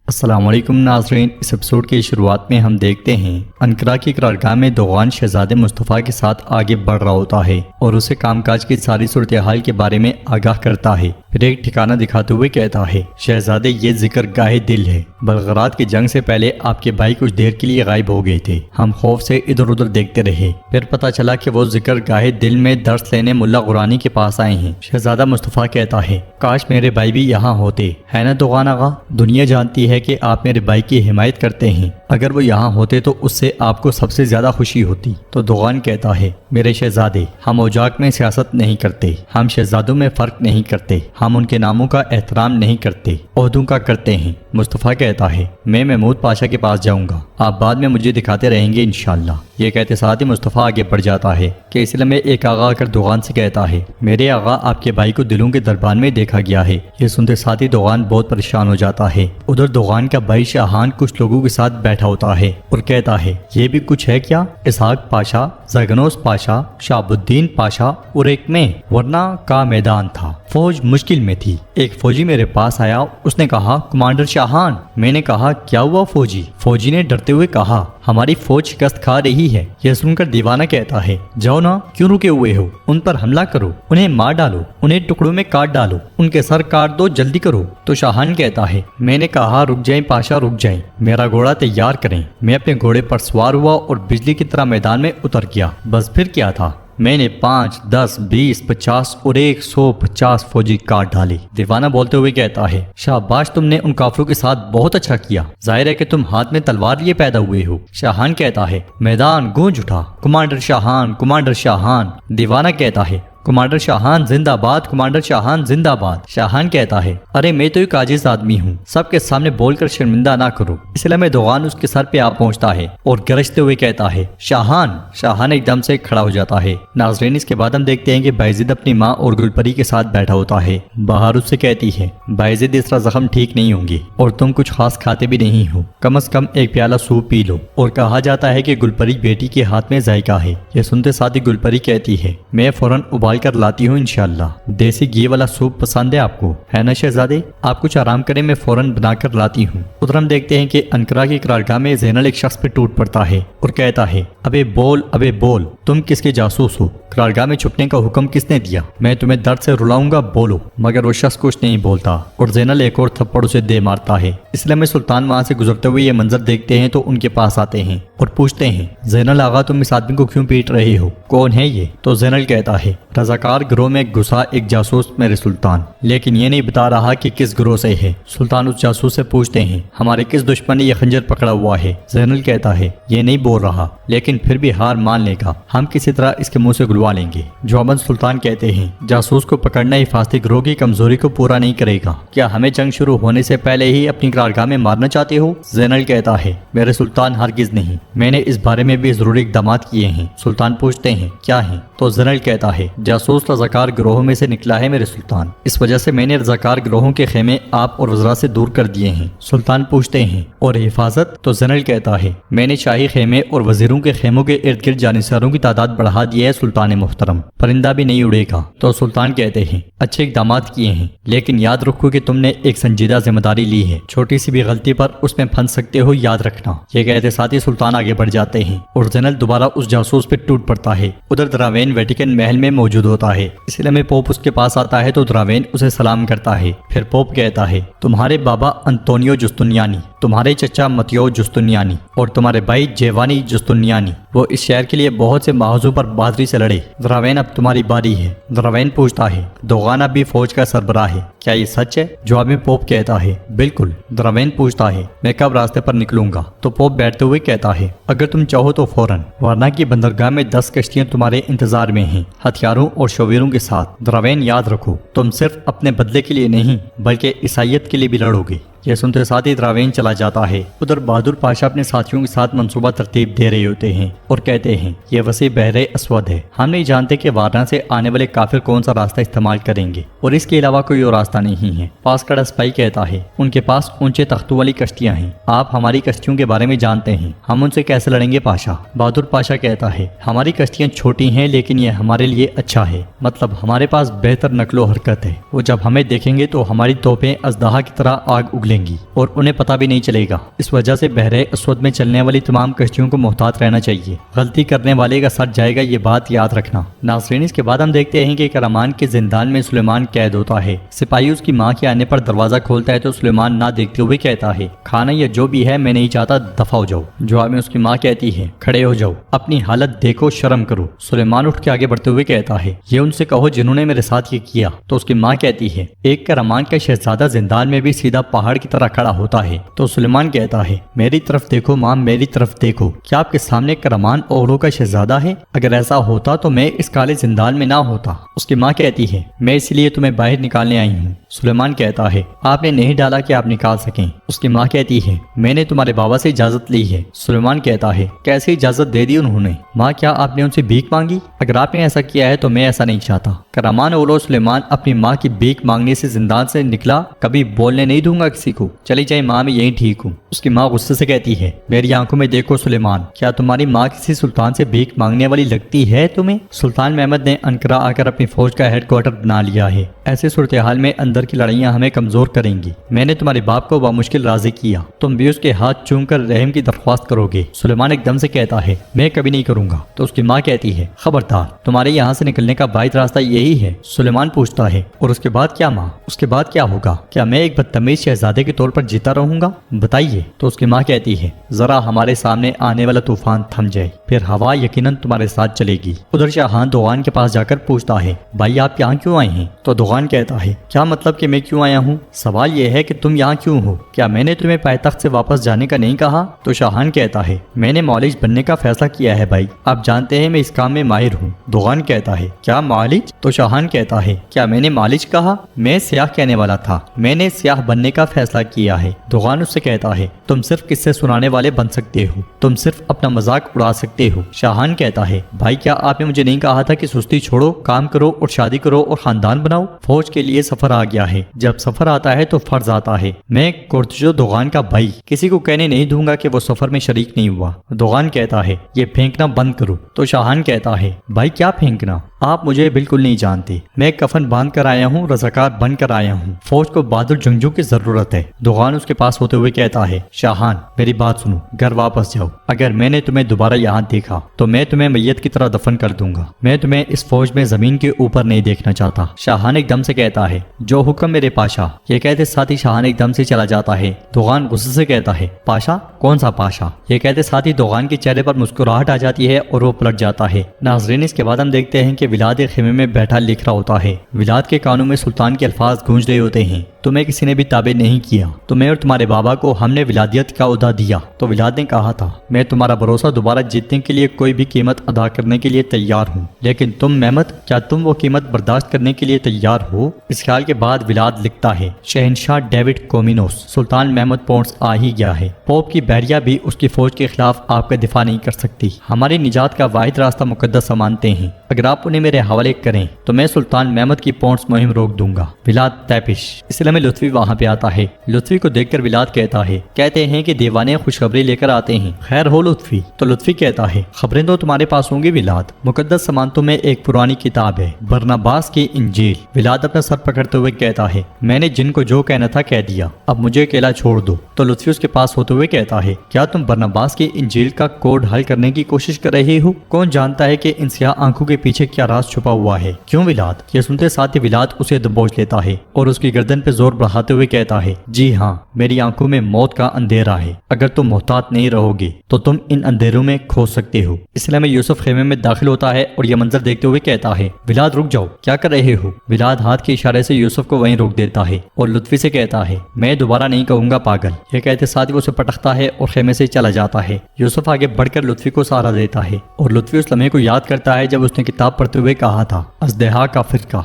السلام علیکم ناظرین، اس ایپیسوڈ کی شروعات میں ہم دیکھتے ہیں انقرہ کی قرارگاہ میں دوغان شہزادے مصطفیٰ کے ساتھ آگے بڑھ رہا ہوتا ہے اور اسے کام کاج کی ساری صورتحال کے بارے میں آگاہ کرتا ہے۔ پھر ایک ٹھکانہ دکھاتے ہوئے کہتا ہے، شہزادے یہ ذکر گاہے دل ہے، بلغرات کی جنگ سے پہلے آپ کے بھائی کچھ دیر کے لیے غائب ہو گئے تھے۔ ہم خوف سے ادھر ادھر دیکھتے رہے، پھر پتہ چلا کہ وہ ذکر گاہے دل میں درس لینے ملا غرانی کے پاس آئے ہیں۔ شہزادہ مصطفیٰ کہتا ہے، کاش میرے بھائی بھی یہاں ہوتے، ہے نا دوغان آغا؟ دنیا جانتی ہے کہ آپ میرے بھائی کی حمایت کرتے ہیں، اگر وہ یہاں ہوتے تو اس سے آپ کو سب سے زیادہ خوشی ہوتی۔ تو دوغان کہتا ہے، میرے شہزادے، ہم اوجاق میں سیاست نہیں کرتے، ہم شہزادوں میں فرق نہیں کرتے، ہم ان کے ناموں کا احترام نہیں کرتے، عہدوں کا کرتے ہیں۔ مصطفیٰ کہتا ہے، میں محمود پاشا کے پاس جاؤں گا، آپ بعد میں مجھے دکھاتے رہیں گے انشاءاللہ۔ یہ کہتے ساتھ ہی مصطفیٰ آگے بڑھ جاتا ہے کہ اس میں ایک آغا آ کر دوغان سے کہتا ہے، میرے آغا آپ کے بھائی کو دلوں کے دربان میں دیکھا گیا ہے۔ یہ سنتے ساتھ ہی دوغان بہت پریشان ہو جاتا ہے۔ ادھر دوغان کا بھائی شاہان کچھ لوگوں کے ساتھ بیٹھا ہوتا ہے اور کہتا ہے، یہ بھی کچھ ہے کیا؟ اسحاق پاشا، زرگنوس پاشا، شہاب الدین پاشا اور ایک میں، ورنہ کا میدان تھا، فوج مشکل میں تھی۔ ایک فوجی میرے پاس آیا، اس نے کہا، کمانڈر شاہان۔ میں نے کہا، کیا ہوا فوجی؟ فوجی نے ڈرتے ہوئے کہا، ہماری فوج شکست کھا رہی ہے۔ یہ سن کر دیوانہ کہتا ہے، جاؤ نا، کیوں رکے ہوئے ہو؟ ان پر حملہ کرو، انہیں مار ڈالو، انہیں ٹکڑوں میں کاٹ ڈالو، ان کے سر کاٹ دو، جلدی کرو۔ تو شاہان کہتا ہے، میں نے کہا رک جائیں پاشا، رک جائیں، میرا گھوڑا تیار کریں۔ میں اپنے گھوڑے پر سوار ہوا اور بجلی کی طرح میدان میں اتر گیا۔ بس پھر کیا تھا، میں نے 5، 10، 20، 50 اور 150 فوجی کاٹ ڈالے۔ دیوانہ بولتے ہوئے کہتا ہے، شاباش، تم نے ان کافروں کے ساتھ بہت اچھا کیا، ظاہر ہے کہ تم ہاتھ میں تلوار لیے پیدا ہوئے ہو۔ شاہان کہتا ہے، میدان گونج اٹھا، کمانڈر شاہان، کمانڈر شاہان۔ دیوانہ کہتا ہے، کمانڈر شاہان زندہ باد، کمانڈر شاہان زندہ باد۔ شاہان کہتا ہے، ارے میں تو ایک عاجز آدمی ہوں، سب کے سامنے بول کر شرمندہ نہ کرو۔ اس لیے میں دوغان اس کے سر پہ آ پہنچتا ہے اور گرجتے ہوئے کہتا ہے، شاہان۔ شاہان ایک دم سے کھڑا ہو جاتا ہے۔ ناظرین، اس کے بعد ہم دیکھتے ہیں کہ بایزید اپنی ماں اور گلپری کے ساتھ بیٹھا ہوتا ہے۔ بہار اس سے کہتی ہے، بایزید اس طرح زخم ٹھیک نہیں ہوں گے اور تم کچھ خاص کھاتے بھی نہیں ہو، کم از کم ایک پیالہ سوپ پی لو۔ اور کہا جاتا ہے کہ گلپری بیٹی کے ہاتھ میں ذائقہ ہے۔ یہ سنتے ساتھ ہی گلپری کہتی ہے، میں فوراً ابال کر لاتی ہوں انشاءاللہ۔ دیسی گھی والا سوپ پسند ہے آپ کو، ہے نا شہزادے؟ آپ کچھ آرام کریں، میں فوراً بنا کر لاتی ہوں۔ ادھر ہم دیکھتے ہیں کہ انقرہ کی قرارگاہ میں زینل ایک شخص پہ ٹوٹ پڑتا ہے اور کہتا ہے، ابے بول، ابے بول، تم کس کے جاسوس ہو؟ قرارگاہ میں چھپنے کا حکم کس نے دیا؟ میں تمہیں درد سے رلاؤں گا، بولو۔ مگر وہ شخص کچھ نہیں بولتا اور زینل ایک اور تھپڑ اسے دے مارتا ہے۔ اس لیے میں سلطان وہاں سے گزرتے ہوئے یہ منظر دیکھتے ہیں تو ان کے پاس آتے ہیں اور پوچھتے ہیں، زینل آغا، تم اس آدمی کو کیوں پیٹ رہے ہو؟ کون ہے یہ؟ تو زینل کہتا ہے، رضاکار گروہ میں گھسا ایک جاسوس میرے سلطان، لیکن یہ نہیں بتا رہا کہ کس گروہ سے ہے۔ سلطان اس جاسوس سے پوچھتے ہیں، ہمارے کس دشمن نے یہ خنجر پکڑا ہوا ہے؟ زینل کہتا ہے، یہ نہیں بول رہا، لیکن پھر بھی ہار مان لے گا، ہم کسی طرح اس کے منہ سے گلوا لیں گے۔ جواباً سلطان کہتے ہیں، جاسوس کو پکڑنا حفاظتی گروہ کی کمزوری کو پورا نہیں کرے گا، کیا ہمیں جنگ شروع ہونے سے پہلے ہی اپنی قرارگاہ میں مارنا چاہتے ہو؟ زینل کہتا ہے، میرے سلطان ہرگز نہیں، میں نے اس بارے میں بھی ضروری اقدامات کیے ہیں۔ سلطان پوچھتے ہیں، کیا ہیں؟ تو زینل کہتا ہے، جاسوس رضاکار گروہوں میں سے نکلا ہے میرے سلطان، اس وجہ سے میں نے رضاکار گروہوں کے خیمے آپ اور وزراء سے دور کر دیے ہیں۔ سلطان پوچھتے ہیں، اور حفاظت؟ تو زینل کہتا ہے، میں نے شاہی خیمے اور وزیروں کے خیموں کے ارد گرد جانشینوں کی تعداد بڑھا دی ہے سلطان محترم، پرندہ بھی نہیں اڑے گا۔ تو سلطان کہتے ہیں، اچھے اقدامات کیے ہیں، لیکن یاد رکھو کہ تم نے ایک سنجیدہ ذمہ داری لی ہے، چھوٹی سی بھی غلطی پر اس میں پھنس سکتے ہو، یاد رکھنا۔ یہ کہتے ساتھ ہی سلطان آگے بڑھ جاتے ہیں اور زینل دوبارہ اس جاسوس پہ ٹوٹ پڑتا ہے۔ ادھر دراوین ویٹیکن محل میں موجود ہوتا ہے، اس لیے میں پوپ اس کے پاس آتا ہے تو دراوین اسے سلام کرتا ہے۔ پھر پوپ کہتا ہے، تمہارے بابا انطونیو جستنیانی، تمہارے چچا متیو جستنیانی اور تمہارے بھائی جیوانی جستنیانی، وہ اس شہر کے لیے بہت سے محاذوں پر بہادری سے لڑے۔ دراوین، اب تمہاری باری ہے۔ دراوین پوچھتا ہے، دوغان اب بھی فوج کا سربراہ ہے، کیا یہ سچ ہے؟ جواب میں پوپ کہتا ہے، بالکل۔ دراوین پوچھتا ہے، میں کب راستے پر نکلوں گا؟ تو پوپ بیٹھتے ہوئے کہتا ہے، اگر تم چاہو تو فوراً، ورنہ کی بندرگاہ میں 10 کشتیاں تمہارے انتظار میں ہیں، ہتھیاروں اور شویروں کے ساتھ۔ دراوین، یاد رکھو، تم صرف اپنے بدلے کے لیے نہیں بلکہ عیسائیت کے لیے بھی لڑو گے۔ یہ سنتے ساتھ ہی دراوین چلا جاتا ہے۔ ادھر بہادر پاشا اپنے ساتھیوں کے ساتھ منصوبہ ترتیب دے رہے ہوتے ہیں اور کہتے ہیں، یہ وسیع بحر اسود ہے، ہم نہیں جانتے کہ وارنا سے آنے والے کافر کون سا راستہ استعمال کریں گے اور اس کے علاوہ کوئی اور راستہ نہیں ہے۔ پاس کڑا سپاہی کہتا ہے، ان کے پاس اونچے تختوں والی کشتیاں ہیں، آپ ہماری کشتیوں کے بارے میں جانتے ہیں، ہم ان سے کیسے لڑیں گے پاشا؟ بہادر پاشا کہتا ہے، ہماری کشتیاں چھوٹی ہیں لیکن یہ ہمارے لیے اچھا ہے، مطلب ہمارے پاس بہتر نقل و حرکت ہے، وہ جب ہمیں دیکھیں گے تو ہماری توپیں اژدہا کی طرح آگ اگلیں سمجھیں گی اور انہیں پتہ بھی نہیں چلے گا۔ اس وجہ سے بحر اسود میں چلنے والی تمام کشتیوں کو محتاط رہنا چاہیے، غلطی کرنے والے کا سر جائے گا، یہ بات یاد رکھنا۔ ناظرین، اس کے بعد ہم دیکھتے ہیں کہ کرمان کے زندان میں سلیمان قید ہوتا ہے۔ سپاہی اس کی ماں کے آنے پر دروازہ کھولتا ہے تو سلیمان نہ دیکھتے ہوئے کہتا ہے، کھانا یا جو بھی ہے میں نہیں چاہتا، دفع ہو جاؤ۔ جواب میں اس کی ماں کہتی ہے، کھڑے ہو جاؤ، اپنی حالت دیکھو، شرم کرو۔ سلیمان اٹھ کے آگے بڑھتے ہوئے کہتا ہے، یہ ان سے کہو جنہوں نے میرے ساتھ یہ کیا۔ تو اس کی ماں کہتی ہے، ایک کرمان کا شہزادہ زندان میں بھی سیدھا پہاڑ کی طرح کھڑا ہوتا ہے۔ تو سلیمان کہتا ہے، میری طرف دیکھو ماں، میری طرف دیکھو، کیا آپ کے سامنے کرمان اوروں کا شہزادہ ہے؟ اگر ایسا ہوتا تو میں اس کالے زندان میں نہ ہوتا۔ اس کی ماں کہتی ہے، میں اس لیے تمہیں باہر نکالنے آئی ہوں۔ سلیمان کہتا ہے، آپ نے نہیں ڈالا کہ آپ نکال سکیں۔ اس کی ماں کہتی ہے، میں نے تمہارے بابا سے اجازت لی ہے۔ سلیمان کہتا ہے، کیسے اجازت دے دی انہوں نے؟ ماں، کیا آپ نے ان سے بھیک مانگی؟ اگر آپ نے ایسا کیا ہے تو میں ایسا نہیں چاہتا۔ کرمان اولو سلیمان اپنی ماں کی بھیک مانگنے سے زندان سے نکلا، کبھی بولنے نہیں دوں گا کسی کو، چلی جائے ماں، میں یہیں ٹھیک ہوں۔ اس کی ماں غصے سے کہتی ہے، میری آنکھوں میں دیکھو سلیمان، کیا تمہاری ماں کسی سلطان سے بھیک مانگنے والی لگتی ہے تمہیں؟ سلطان محمد نے انقرہ آ کر اپنی فوج کا ہیڈ کوارٹر بنا لیا ہے، ایسے صورتحال میں اندر کی لڑائیاں ہمیں کمزور کریں گی۔ میں نے تمہارے باپ کو بمشکل راضی کیا، تم بھی اس کے ہاتھ چوم کر رحم کی درخواست کرو گے؟ سلیمان ایک دم سے کہتا ہے، میں کبھی نہیں کروں گا۔ تو اس کی ماں کہتی ہے، خبردار، تمہارے یہاں سے نکلنے کا واحد راستہ یہی ہے۔ سلیمان پوچھتا ہے، اور اس کے بعد کیا ماں؟ اس کے بعد کیا ہوگا؟ کیا میں ایک بدتمیز شہزادے کے طور پر جیتا رہوں گا؟ بتائیے۔ تو اس کی ماں کہتی ہے، ذرا ہمارے سامنے آنے والا طوفان تھم جائے، پھر ہوا یقیناً تمہارے ساتھ چلے گی۔ ادھر شاہان دوغان کے پاس جا کر پوچھتا ہے، بھائی آپ یہاں کیوں آئے ہیں؟ تو دوغان کہتا ہے، کیا مطلب کہ میں کیوں آیا ہوں؟ سوال یہ ہے کہ تم یہاں کیوں ہو؟ کیا میں نے تمہیں پائے تخت سے واپس جانے کا نہیں کہا؟ تو شاہان کہتا ہے، میں نے معالج بننے کا فیصلہ کیا ہے بھائی، آپ جانتے ہیں میں اس کام میں ماہر ہوں۔ دوغان کہتا ہے، کیا معالج؟ تو شاہان کہتا ہے، کیا میں نے معالج کہا؟ میں سیاح کہنے والا تھا، میں نے سیاح بننے کا فیصلہ کیا ہے۔ دوغان اس سے کہتا ہے، تم صرف قصے سنانے والے بن سکتے ہو، تم صرف اپنا مذاق اڑا سکتے ہو۔ شاہان کہتا ہے، بھائی کیا آپ نے مجھے نہیں کہا تھا کہ سستی چھوڑو، کام کرو اور شادی کرو اور خاندان بناؤ؟ فوج کے لیے سفر آ گیا ہے، جب سفر آتا ہے تو فرض آتا ہے۔ میں کورتجو دوغان کا بھائی کسی کو کہنے نہیں دوں گا کہ وہ سفر میں شریک نہیں ہوا۔ دوغان کہتا ہے، یہ پھینکنا بند کرو۔ تو شاہان کہتا ہے، بھائی کیا پھینکنا؟ آپ مجھے بالکل نہیں جانتے، میں کفن باندھ کر آیا ہوں، رضاکار بن کر آیا ہوں، فوج کو بہادر جنگجو کی ضرورت ہے۔ دوغان اس کے پاس ہوتے ہوئے کہتا ہے، شاہان میری بات سنو، گھر واپس جاؤ، اگر میں نے تمہیں دوبارہ یہاں دیکھا تو میں تمہیں میت کی طرح دفن کر دوں گا، میں تمہیں اس فوج میں زمین کے اوپر نہیں دیکھنا چاہتا۔ شاہان ایک دم سے کہتا ہے، جو حکم میرے پاشا۔ یہ کہتے ساتھ ہی شاہان ایک دم سے چلا جاتا ہے۔ دوغان غصے سے کہتا ہے، پاشا؟ کون سا پاشا؟ یہ کہتے ساتھ ہی دوغان کے چہرے پر مسکراہٹ آ جاتی ہے اور وہ پلٹ جاتا ہے۔ ناظرین، اس کے بعد ہم دیکھتے ہیں کہ ولاد ایک خیمے میں بیٹھا لکھ رہا ہوتا ہے۔ ولاد کے کانوں میں سلطان کے الفاظ گونج رہے ہوتے ہیں، تمہیں کسی نے بھی تابع نہیں کیا، تمہیں اور تمہارے بابا کو ہم نے ولادیت کا عہدہ دیا۔ تو ولاد نے کہا تھا، میں تمہارا بھروسہ دوبارہ جیتنے کے لیے کوئی بھی قیمت ادا کرنے کے لیے تیار ہوں، لیکن تم محمد، کیا تم وہ قیمت برداشت کرنے کے لیے تیار ہو؟ اس خیال کے بعد ولاد لکھتا ہے، شہنشاہ ڈیوڈ کومینوس، سلطان محمد پونس آ ہی گیا ہے، پوپ کی بحریہ بھی اس کی فوج کے خلاف آپ کا دفاع نہیں کر سکتی، ہماری نجات کا واحد راستہ مقدس مانتے ہیں، اگر آپ انہیں میرے حوالے کریں تو میں سلطان محمد کی پونس مہم روک دوں گا۔ ولاد تیپش۔ اسلام میں لطفی وہاں پہ آتا ہے، لطفی کو دیکھ کر ولاد کہتا ہے، کہتے ہیں کہ دیوانے خوشخبری لے کر آتے ہیں، خیر ہو لطفی؟ تو لطفی کہتا ہے، خبریں تو تمہارے پاس ہوں گی ولاد، مقدس سمانتوں میں ایک پرانی کتاب ہے، برناباس کی انجیل۔ ولاد اپنا سر پکڑتے ہوئے کہتا ہے، میں نے جن کو جو کہنا تھا کہہ دیا، اب مجھے اکیلا چھوڑ دو۔ تو لطفی اس کے پاس ہوتے ہوئے کہتا ہے، کیا تم برناباس کی انجیل کا کوڈ حل کرنے کی کوشش کر رہے ہو؟ کون جانتا ہے کہ ان سیاہ آنکھوں کے پیچھے کیا راز چھپا ہوا ہے؟ کیوں ولاد؟ یہ سنتے ساتھ ہی ولاد اسے دبوچ لیتا ہے اور اس کی گردن پہ زور بڑھاتے ہوئے کہتا ہے، جی ہاں، میری آنکھوں میں موت کا اندھیرا ہے، اگر تم محتاط نہیں رہو گے تو تم ان اندھیروں میں کھو سکتے ہو۔ اس لیے میں یوسف خیمے میں داخل ہوتا ہے اور یہ منظر دیکھتے ہوئے کہتا ہے، ولاد رک جاؤ، کیا کر رہے ہو؟ ولاد ہاتھ کے اشارے سے یوسف کو وہیں روک دیتا ہے اور لطفی سے کہتا ہے، میں دوبارہ نہیں کہوں گا پاگل۔ یہ کہتے ساتھ ہی وہ اسے پٹکتا ہے اور خیمے سے چلا جاتا ہے۔ یوسف آگے بڑھ کر لطفی کو سہارا دیتا ہے اور لطفی اس لمحے کو یاد کرتا ہے جب اس نے کتاب پڑھتے ہوئے کہا تھا، ازدہا کا فرقہ،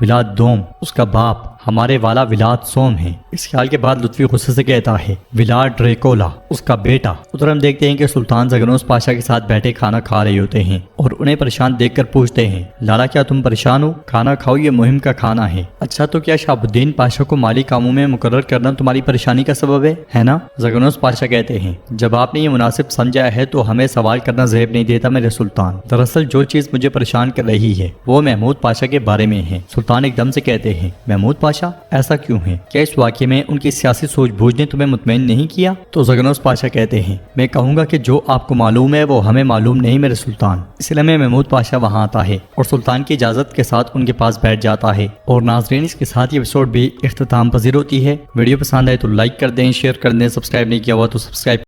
ولاد دوم، اس کا باپ ہمارے والا ولاد سوم ہے۔ اس خیال کے بعد لطفی غصے سے کہتا ہے، ولاد ڈریکولا، اس کا بیٹا۔ ادھر ہم دیکھتے ہیں کہ سلطان زگنوس پاشا کے ساتھ بیٹھے کھانا کھا رہے ہوتے ہیں اور انہیں پریشان دیکھ کر پوچھتے ہیں، لالا کیا تم پریشان ہو؟ کھانا کھاؤ، یہ مہم کا کھانا ہے۔ اچھا، تو کیا شہاب الدین پاشا کو مالی کاموں میں مقرر کرنا تمہاری پریشانی کا سبب ہے نا؟ زگنوس پاشا کہتے ہیں، جب آپ نے یہ مناسب سمجھا ہے تو ہمیں سوال کرنا زیب نہیں دیتا میرے سلطان، دراصل جو چیز مجھے پریشان کر رہی ہے وہ محمود پاشا کے بارے میں ہے۔ سلطان ایک دم سے کہتے ہیں، محمود پاشا پاشا ایسا کیوں ہے؟ کیا اس واقعے میں ان کی سیاسی سوچ بوجھ نے تمہیں مطمئن نہیں کیا؟ تو زگنوس پاشا کہتے ہیں میں کہوں گا کہ جو آپ کو معلوم ہے وہ ہمیں معلوم نہیں میرے سلطان۔ اس لیے محمود پاشا وہاں آتا ہے اور سلطان کی اجازت کے ساتھ ان کے پاس بیٹھ جاتا ہے۔ اور ناظرین اس کے ساتھ یہ ایپیسوڈ بھی اختتام پذیر ہوتی ہے۔ ویڈیو پسند آئے تو لائک کر دیں، شیئر کر دیں، سبسکرائب نہیں کیا ہوا تو سبسکرائب